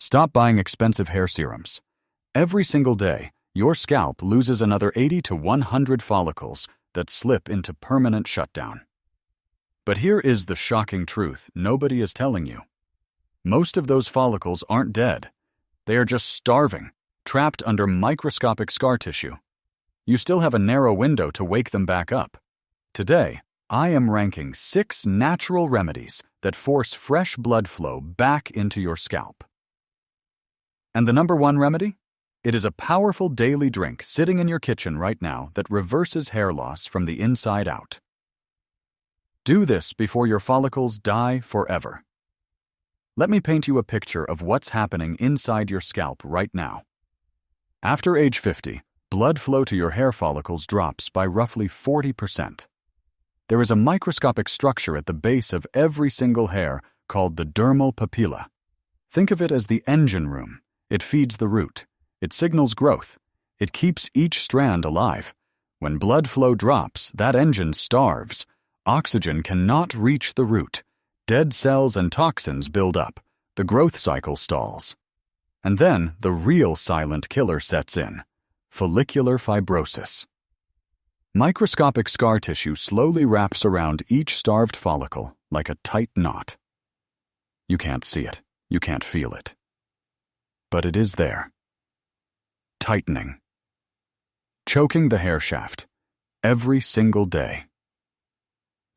Stop buying expensive hair serums. Every single day, your scalp loses another 80 to 100 follicles that slip into permanent shutdown. But here is the shocking truth nobody is telling you. Most of those follicles aren't dead. They are just starving, trapped under microscopic scar tissue. You still have a narrow window to wake them back up. Today, I am ranking 6 natural remedies that force fresh blood flow back into your scalp. And the number 1 remedy? It is a powerful daily drink sitting in your kitchen right now that reverses hair loss from the inside out. Do this before your follicles die forever. Let me paint you a picture of what's happening inside your scalp right now. After age 50, blood flow to your hair follicles drops by roughly 40%. There is a microscopic structure at the base of every single hair called the dermal papilla. Think of it as the engine room. It feeds the root. It signals growth. It keeps each strand alive. When blood flow drops, that engine starves. Oxygen cannot reach the root. Dead cells and toxins build up. The growth cycle stalls. And then the real silent killer sets in: follicular fibrosis. Microscopic scar tissue slowly wraps around each starved follicle like a tight knot. You can't see it. You can't feel it. But it is there. Tightening. Choking the hair shaft. Every single day.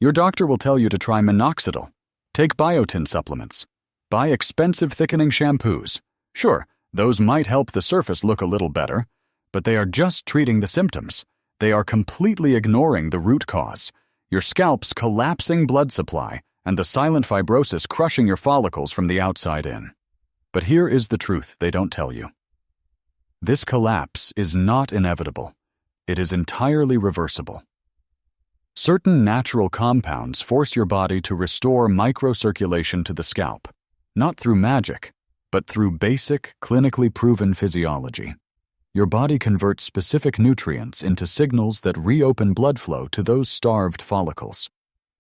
Your doctor will tell you to try minoxidil. Take biotin supplements. Buy expensive thickening shampoos. Sure, those might help the surface look a little better, but they are just treating the symptoms. They are completely ignoring the root cause: your scalp's collapsing blood supply and the silent fibrosis crushing your follicles from the outside in. But here is the truth they don't tell you. This collapse is not inevitable. It is entirely reversible. Certain natural compounds force your body to restore microcirculation to the scalp, not through magic, but through basic, clinically proven physiology. Your body converts specific nutrients into signals that reopen blood flow to those starved follicles.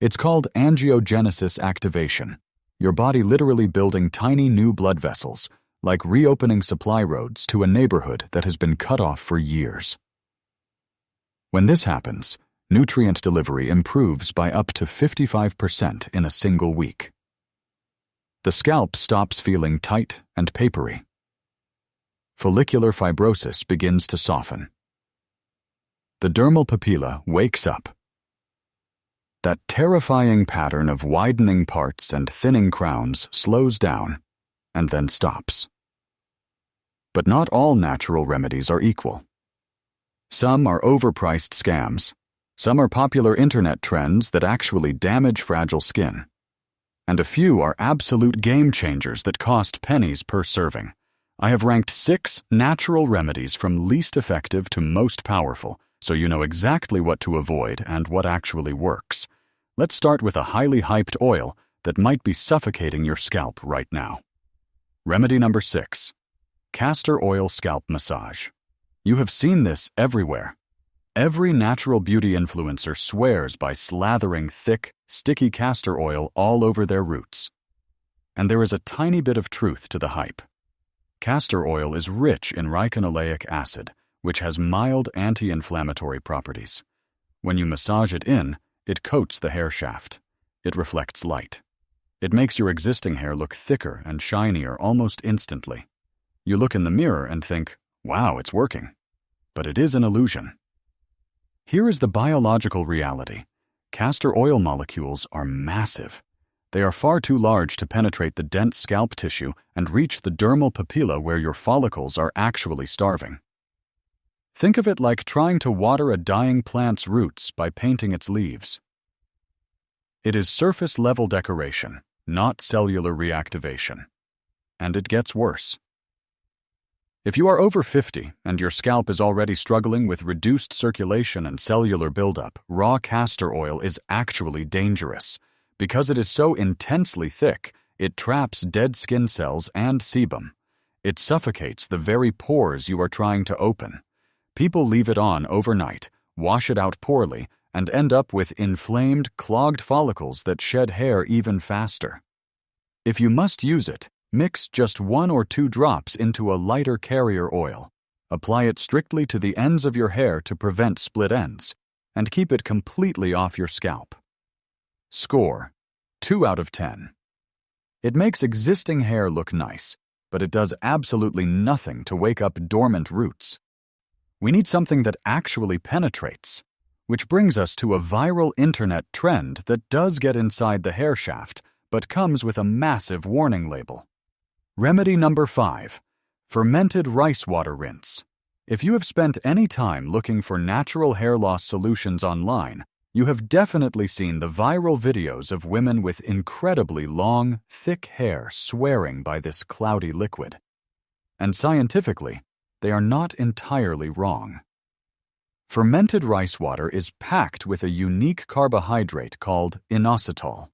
It's called angiogenesis activation. Your body literally building tiny new blood vessels, like reopening supply roads to a neighborhood that has been cut off for years. When this happens, nutrient delivery improves by up to 55% in a single week. The scalp stops feeling tight and papery. Follicular fibrosis begins to soften. The dermal papilla wakes up. That terrifying pattern of widening parts and thinning crowns slows down and then stops. But not all natural remedies are equal. Some are overpriced scams. Some are popular internet trends that actually damage fragile skin. And a few are absolute game changers that cost pennies per serving. I have ranked 6 natural remedies from least effective to most powerful, so you know exactly what to avoid and what actually works. Let's start with a highly hyped oil that might be suffocating your scalp right now. Remedy number 6. Castor oil scalp massage. You have seen this everywhere. Every natural beauty influencer swears by slathering thick, sticky castor oil all over their roots. And there is a tiny bit of truth to the hype. Castor oil is rich in ricinoleic acid, which has mild anti-inflammatory properties. When you massage it in, it coats the hair shaft. It reflects light. It makes your existing hair look thicker and shinier almost instantly. You look in the mirror and think, wow, it's working. But it is an illusion. Here is the biological reality. Castor oil molecules are massive. They are far too large to penetrate the dense scalp tissue and reach the dermal papilla where your follicles are actually starving. Think of it like trying to water a dying plant's roots by painting its leaves. It is surface-level decoration, not cellular reactivation. And it gets worse. If you are over 50 and your scalp is already struggling with reduced circulation and cellular buildup, raw castor oil is actually dangerous. Because it is so intensely thick, it traps dead skin cells and sebum. It suffocates the very pores you are trying to open. People leave it on overnight, wash it out poorly, and end up with inflamed, clogged follicles that shed hair even faster. If you must use it, Mix just 1 or 2 drops into a lighter carrier oil. Apply it strictly to the ends of your hair to prevent split ends, and keep it completely off your scalp. Score: 2 out of 10. It makes existing hair look nice, but it does absolutely nothing to wake up dormant roots. We need something that actually penetrates, which brings us to a viral internet trend that does get inside the hair shaft, but comes with a massive warning label. Remedy number 5. Fermented rice water rinse. If you have spent any time looking for natural hair loss solutions online, you have definitely seen the viral videos of women with incredibly long, thick hair swearing by this cloudy liquid. And scientifically, they are not entirely wrong. Fermented rice water is packed with a unique carbohydrate called inositol.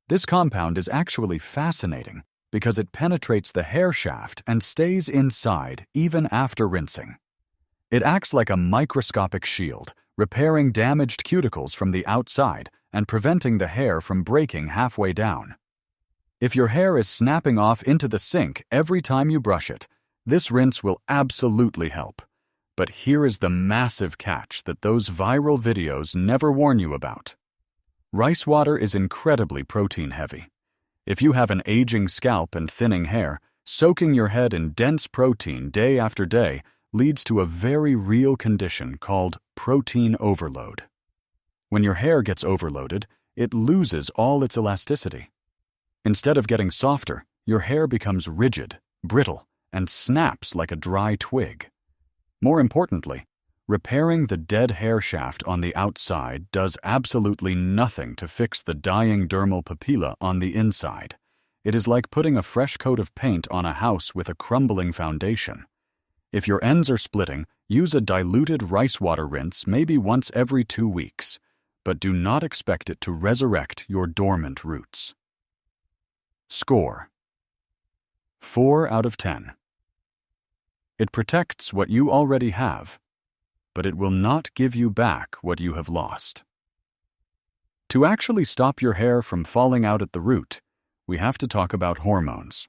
This compound is actually fascinating because it penetrates the hair shaft and stays inside even after rinsing. It acts like a microscopic shield, repairing damaged cuticles from the outside and preventing the hair from breaking halfway down. If your hair is snapping off into the sink every time you brush it, this rinse will absolutely help. But here is the massive catch that those viral videos never warn you about. Rice water is incredibly protein-heavy. If you have an aging scalp and thinning hair, soaking your head in dense protein day after day leads to a very real condition called protein overload. When your hair gets overloaded, it loses all its elasticity. Instead of getting softer, your hair becomes rigid, brittle, and snaps like a dry twig. More importantly, repairing the dead hair shaft on the outside does absolutely nothing to fix the dying dermal papilla on the inside. It is like putting a fresh coat of paint on a house with a crumbling foundation. If your ends are splitting, use a diluted rice water rinse maybe once every 2 weeks, but do not expect it to resurrect your dormant roots. Score: 4 out of 10. It protects what you already have, but it will not give you back what you have lost. To actually stop your hair from falling out at the root, we have to talk about hormones.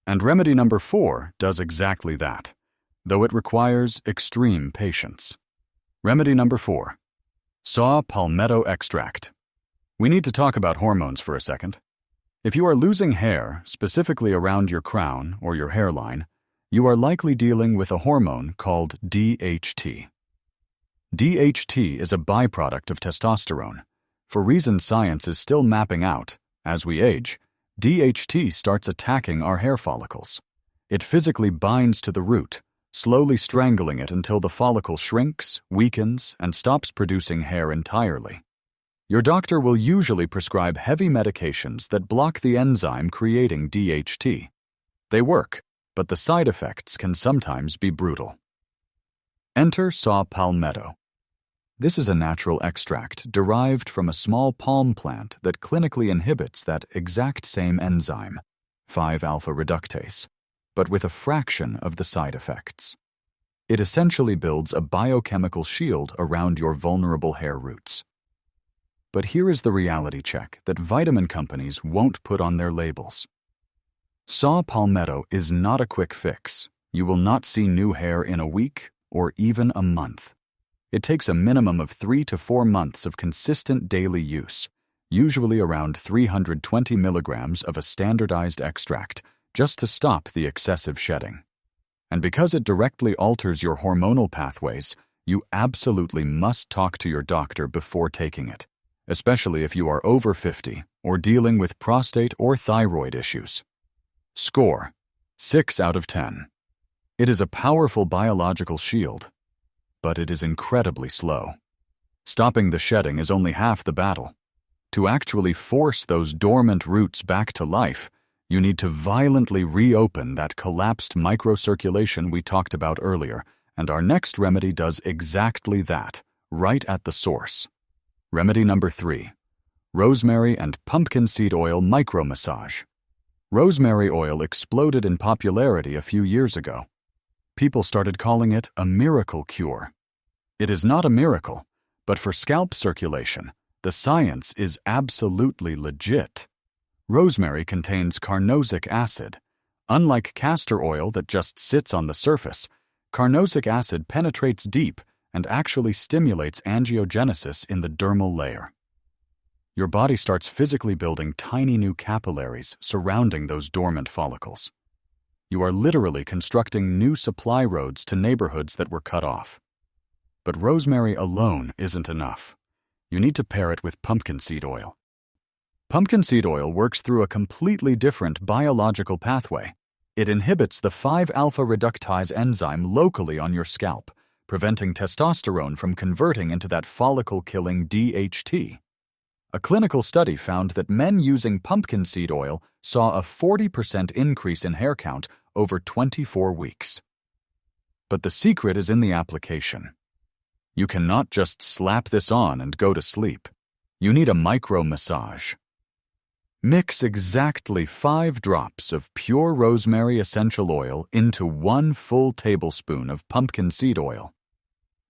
And remedy number 4 does exactly that, though it requires extreme patience. Remedy number 4. Saw palmetto extract. We need to talk about hormones for a second. If you are losing hair, specifically around your crown or your hairline, you are likely dealing with a hormone called DHT. DHT is a byproduct of testosterone. For reasons science is still mapping out, as we age, DHT starts attacking our hair follicles. It physically binds to the root, slowly strangling it until the follicle shrinks, weakens, and stops producing hair entirely. Your doctor will usually prescribe heavy medications that block the enzyme creating DHT. They work, but the side effects can sometimes be brutal. Enter saw palmetto. This is a natural extract derived from a small palm plant that clinically inhibits that exact same enzyme, 5-alpha reductase, but with a fraction of the side effects. It essentially builds a biochemical shield around your vulnerable hair roots. But here is the reality check that vitamin companies won't put on their labels. Saw palmetto is not a quick fix. You will not see new hair in a week or even a month. It takes a minimum of 3 to 4 months of consistent daily use, usually around 320 milligrams of a standardized extract, just to stop the excessive shedding. And because it directly alters your hormonal pathways, you absolutely must talk to your doctor before taking it, especially if you are over 50 or dealing with prostate or thyroid issues. Score: 6 out of 10. It is a powerful biological shield, but it is incredibly slow. Stopping the shedding is only half the battle. To actually force those dormant roots back to life, you need to violently reopen that collapsed microcirculation we talked about earlier, and our next remedy does exactly that, right at the source. Remedy number 3. Rosemary and pumpkin seed oil micromassage. Rosemary oil exploded in popularity a few years ago. People started calling it a miracle cure. It is not a miracle, but for scalp circulation, the science is absolutely legit. Rosemary contains carnosic acid. Unlike castor oil that just sits on the surface, carnosic acid penetrates deep and actually stimulates angiogenesis in the dermal layer. Your body starts physically building tiny new capillaries surrounding those dormant follicles. You are literally constructing new supply roads to neighborhoods that were cut off. But rosemary alone isn't enough. You need to pair it with pumpkin seed oil. Pumpkin seed oil works through a completely different biological pathway. It inhibits the 5-alpha reductase enzyme locally on your scalp, preventing testosterone from converting into that follicle-killing DHT. A clinical study found that men using pumpkin seed oil saw a 40% increase in hair count over 24 weeks. But the secret is in the application. You cannot just slap this on and go to sleep. You need a micro-massage. Mix exactly 5 drops of pure rosemary essential oil into 1 full tablespoon of pumpkin seed oil.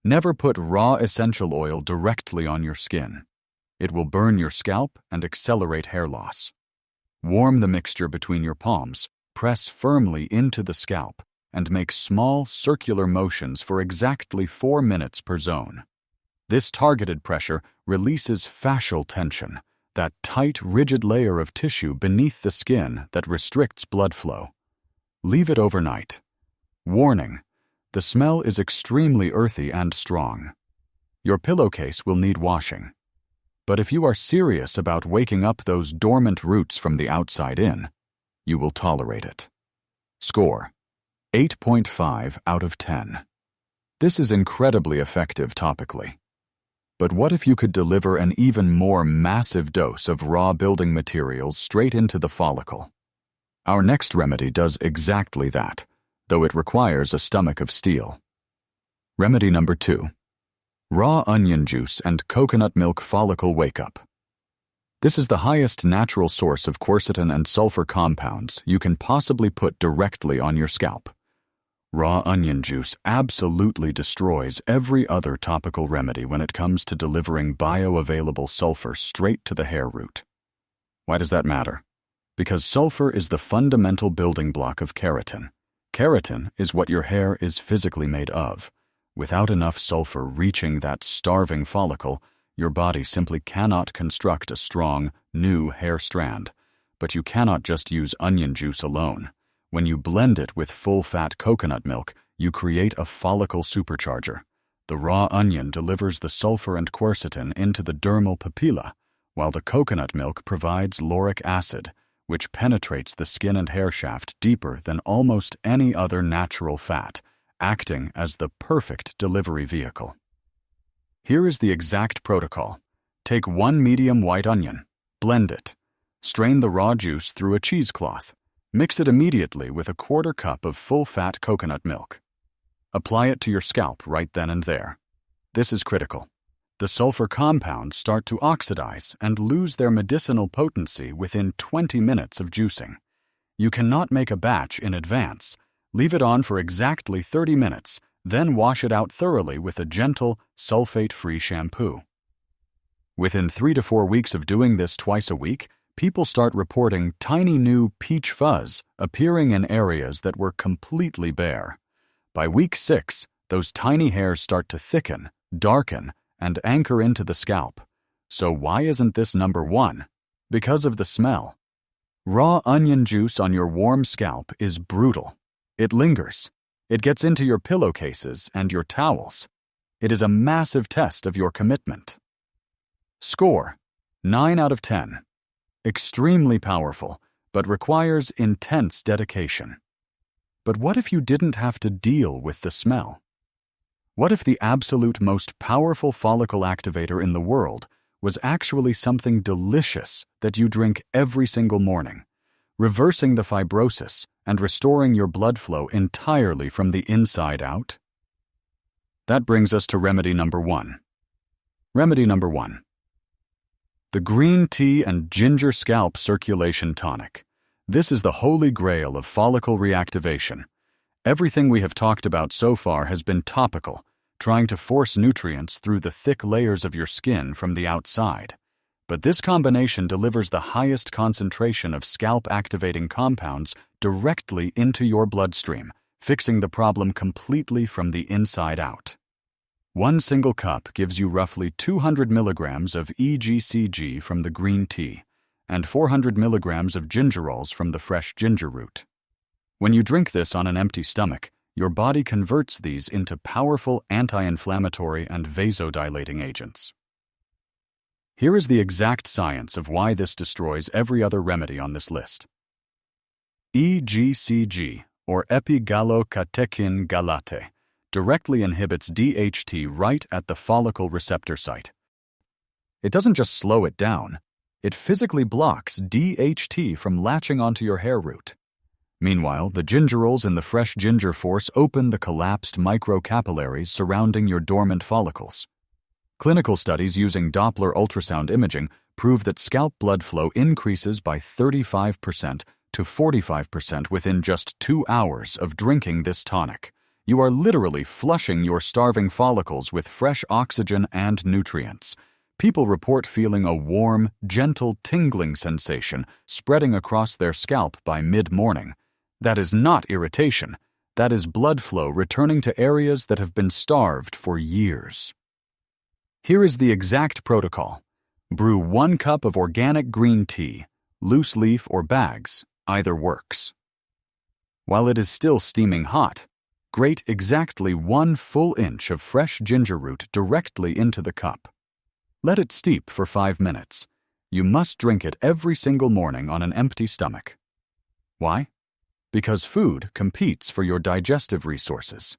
Never put raw essential oil directly on your skin. It will burn your scalp and accelerate hair loss. Warm the mixture between your palms, press firmly into the scalp, and make small circular motions for exactly 4 minutes per zone. This targeted pressure releases fascial tension, that tight, rigid layer of tissue beneath the skin that restricts blood flow. Leave it overnight. Warning: the smell is extremely earthy and strong. Your pillowcase will need washing. But if you are serious about waking up those dormant roots from the outside in, you will tolerate it. Score: 8.5 out of 10. This is incredibly effective topically. But what if you could deliver an even more massive dose of raw building materials straight into the follicle? Our next remedy does exactly that, though it requires a stomach of steel. Remedy number 2. Raw onion juice and coconut milk follicle wake-up. This is the highest natural source of quercetin and sulfur compounds you can possibly put directly on your scalp. Raw onion juice absolutely destroys every other topical remedy when it comes to delivering bioavailable sulfur straight to the hair root. Why does that matter? Because sulfur is the fundamental building block of keratin. Keratin is what your hair is physically made of. Without enough sulfur reaching that starving follicle, your body simply cannot construct a strong, new hair strand. But you cannot just use onion juice alone. When you blend it with full-fat coconut milk, you create a follicle supercharger. The raw onion delivers the sulfur and quercetin into the dermal papilla, while the coconut milk provides lauric acid, which penetrates the skin and hair shaft deeper than almost any other natural fat, acting as the perfect delivery vehicle. Here is the exact protocol. Take 1 medium white onion, blend it, strain the raw juice through a cheesecloth. Mix it immediately with a 1/4 cup of full-fat coconut milk. Apply it to your scalp right then and there. This is critical. The sulfur compounds start to oxidize and lose their medicinal potency within 20 minutes of juicing. You cannot make a batch in advance. Leave it on for exactly 30 minutes, then wash it out thoroughly with a gentle, sulfate-free shampoo. Within 3 to 4 weeks of doing this twice a week, people start reporting tiny new peach fuzz appearing in areas that were completely bare. By week 6, those tiny hairs start to thicken, darken, and anchor into the scalp. So why isn't this number 1? Because of the smell. Raw onion juice on your warm scalp is brutal. It lingers. It gets into your pillowcases and your towels. It is a massive test of your commitment. Score: 9 out of 10. Extremely powerful, but requires intense dedication. But what if you didn't have to deal with the smell? What if the absolute most powerful follicle activator in the world was actually something delicious that you drink every single morning, reversing the fibrosis and restoring your blood flow entirely from the inside out? That brings us to remedy number 1. Remedy number 1. The green tea and ginger scalp circulation tonic. This is the holy grail of follicle reactivation. Everything we have talked about so far has been topical, trying to force nutrients through the thick layers of your skin from the outside. But this combination delivers the highest concentration of scalp-activating compounds directly into your bloodstream, fixing the problem completely from the inside out. One single cup gives you roughly 200 milligrams of EGCG from the green tea and 400 milligrams of gingerols from the fresh ginger root. When you drink this on an empty stomach, your body converts these into powerful anti-inflammatory and vasodilating agents. Here is the exact science of why this destroys every other remedy on this list. EGCG, or epigallocatechin galate, directly inhibits DHT right at the follicle receptor site. It doesn't just slow it down, it physically blocks DHT from latching onto your hair root. Meanwhile, the gingerols in the fresh ginger force open the collapsed microcapillaries surrounding your dormant follicles. Clinical studies using Doppler ultrasound imaging prove that scalp blood flow increases by 35% to 45% within just 2 hours of drinking this tonic. You are literally flushing your starving follicles with fresh oxygen and nutrients. People report feeling a warm, gentle tingling sensation spreading across their scalp by mid-morning. That is not irritation. That is blood flow returning to areas that have been starved for years. Here is the exact protocol. Brew 1 cup of organic green tea, loose leaf or bags, either works. While it is still steaming hot, grate exactly 1 full inch of fresh ginger root directly into the cup. Let it steep for 5 minutes. You must drink it every single morning on an empty stomach. Why? Because food competes for your digestive resources.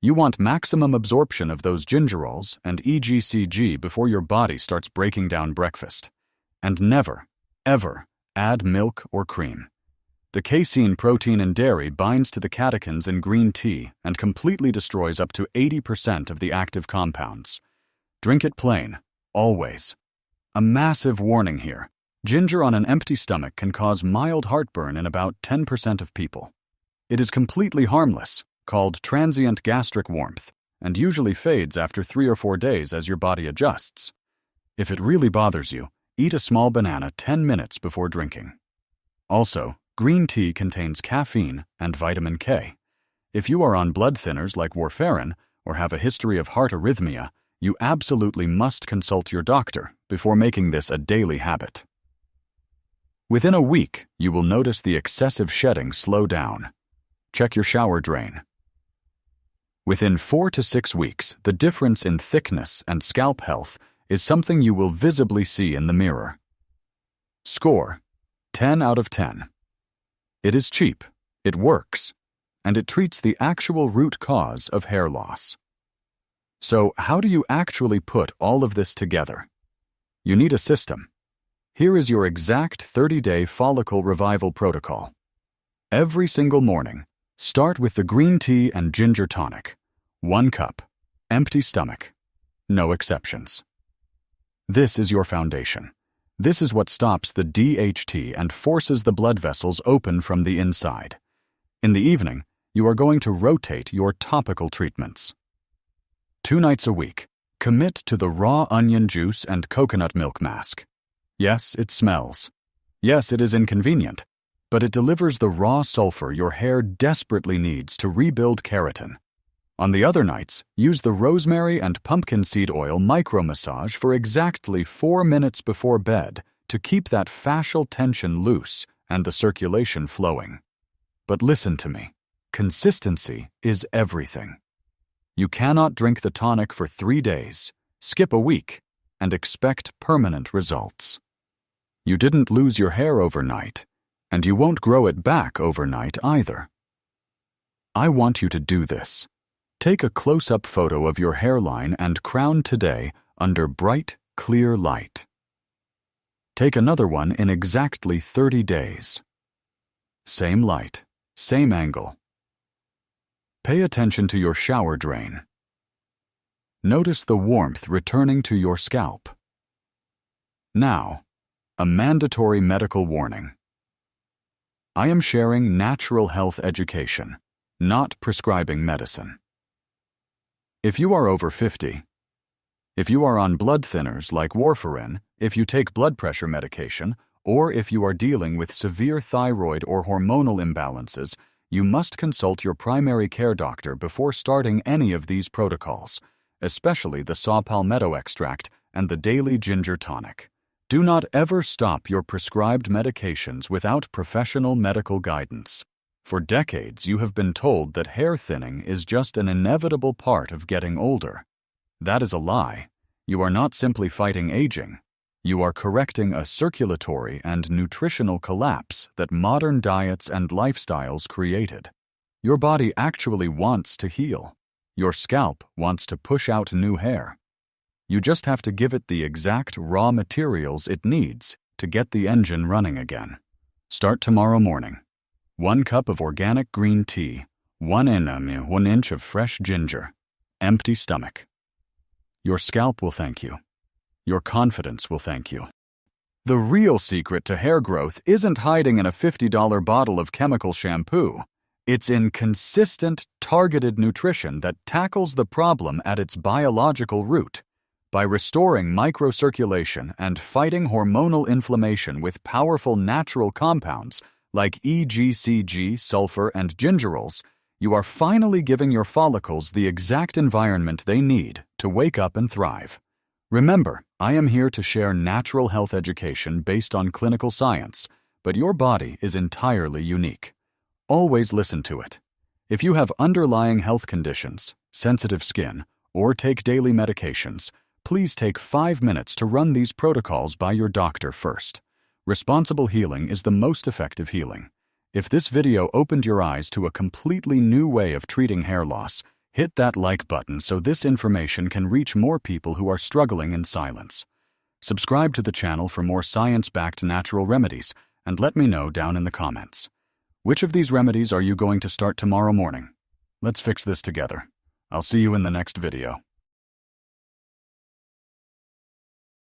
You want maximum absorption of those gingerols and EGCG before your body starts breaking down breakfast. And never, ever add milk or cream. The casein protein in dairy binds to the catechins in green tea and completely destroys up to 80% of the active compounds. Drink it plain, always. A massive warning here. Ginger on an empty stomach can cause mild heartburn in about 10% of people. It is completely harmless, called transient gastric warmth, and usually fades after 3 or 4 days as your body adjusts. If it really bothers you, eat a small banana 10 minutes before drinking. Also, green tea contains caffeine and vitamin K. If you are on blood thinners like warfarin or have a history of heart arrhythmia, you absolutely must consult your doctor before making this a daily habit. Within a week, you will notice the excessive shedding slow down. Check your shower drain. Within 4 to 6 weeks, the difference in thickness and scalp health is something you will visibly see in the mirror. Score: 10 out of 10. It is cheap, it works, and it treats the actual root cause of hair loss. So, how do you actually put all of this together? You need a system. Here is your exact 30-day follicle revival protocol. Every single morning, start with the green tea and ginger tonic. 1 cup. Empty stomach. No exceptions. This is your foundation. This is what stops the DHT and forces the blood vessels open from the inside. In the evening, you are going to rotate your topical treatments. 2 nights a week, commit to the raw onion juice and coconut milk mask. Yes, it smells. Yes, it is inconvenient, but it delivers the raw sulfur your hair desperately needs to rebuild keratin. On the other nights, use the rosemary and pumpkin seed oil micromassage for exactly 4 minutes before bed to keep that fascial tension loose and the circulation flowing. But listen to me. Consistency is everything. You cannot drink the tonic for 3 days, skip a week, and expect permanent results. You didn't lose your hair overnight, and you won't grow it back overnight either. I want you to do this. Take a close-up photo of your hairline and crown today under bright, clear light. Take another one in exactly 30 days. Same light, same angle. Pay attention to your shower drain. Notice the warmth returning to your scalp. Now, a mandatory medical warning. I am sharing natural health education, not prescribing medicine. If you are over 50, if you are on blood thinners like warfarin, If you take blood pressure medication, or if you are dealing with severe thyroid or hormonal imbalances, you must consult your primary care doctor before starting any of these protocols, especially the saw palmetto extract and the daily ginger tonic. Do not ever stop your prescribed medications without professional medical guidance. For decades, you have been told that hair thinning is just an inevitable part of getting older. That is a lie. You are not simply fighting aging. You are correcting a circulatory and nutritional collapse that modern diets and lifestyles created. Your body actually wants to heal. Your scalp wants to push out new hair. You just have to give it the exact raw materials it needs to get the engine running again. Start tomorrow morning. 1 cup of organic green tea, 1 inch of fresh ginger, empty stomach. Your scalp will thank you. Your confidence will thank you. The real secret to hair growth isn't hiding in a $50 bottle of chemical shampoo. It's in consistent, targeted nutrition that tackles the problem at its biological root. By restoring microcirculation and fighting hormonal inflammation with powerful natural compounds like EGCG, sulfur, and gingerols, you are finally giving your follicles the exact environment they need to wake up and thrive. Remember, I am here to share natural health education based on clinical science, but your body is entirely unique. Always listen to it. If you have underlying health conditions, sensitive skin, or take daily medications, please take 5 minutes to run these protocols by your doctor first. Responsible healing is the most effective healing. If this video opened your eyes to a completely new way of treating hair loss, hit that like button so this information can reach more people who are struggling in silence. Subscribe to the channel for more science-backed natural remedies, and let me know down in the comments. Which of these remedies are you going to start tomorrow morning? Let's fix this together. I'll see you in the next video.